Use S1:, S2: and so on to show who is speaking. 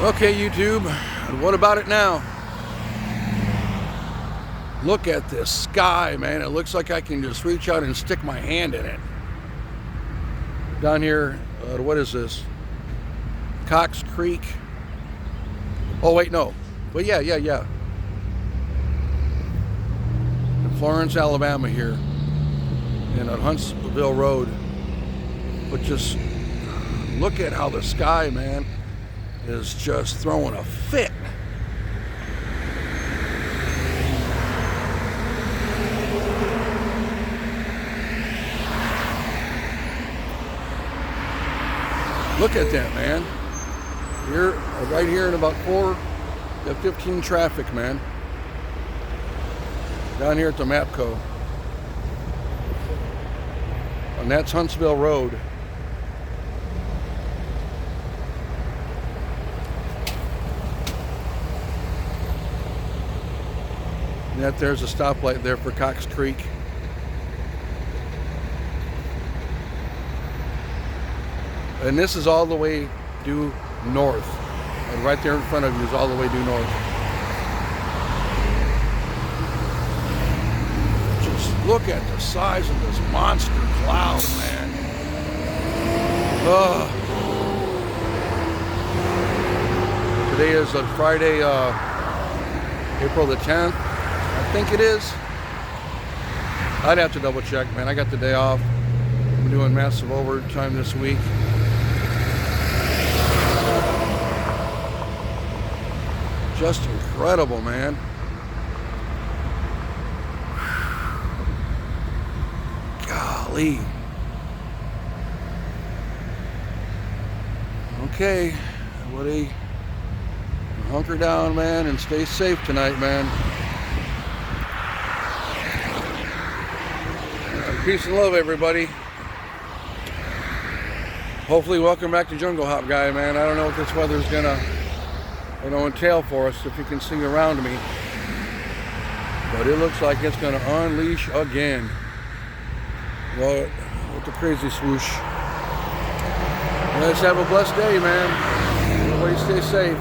S1: Okay, YouTube, and what about it now? Look at this sky, man. It looks like I can just reach out and stick my hand in it. Down here, what is this? Cox Creek. Oh, wait, no. But yeah. In Florence, Alabama here. And on Huntsville Road. But just look at how the sky, man, is just throwing a fit. Look at that, man. Here, right here in about 4 to 15 traffic, man. Down here at the Mapco. And that's Huntsville Road. And that there's a stoplight there for Cox Creek. And this is all the way due north. And right there in front of you is all the way due north. Just look at the size of this monster cloud, man. Today is Friday, April the 10th. I think it is. I'd have to double check, man. I got the day off. I'm doing massive overtime this week. Just incredible, man. Golly. Okay, everybody, hunker down, man, and stay safe tonight, man. Peace and love, everybody. Hopefully, welcome back to Jungle Hop Guy, man. I don't know what this weather's gonna entail for us, if you can see around me, but it looks like it's going to unleash again. Well, with the crazy swoosh. Let's have a blessed day, man. Everybody stay safe.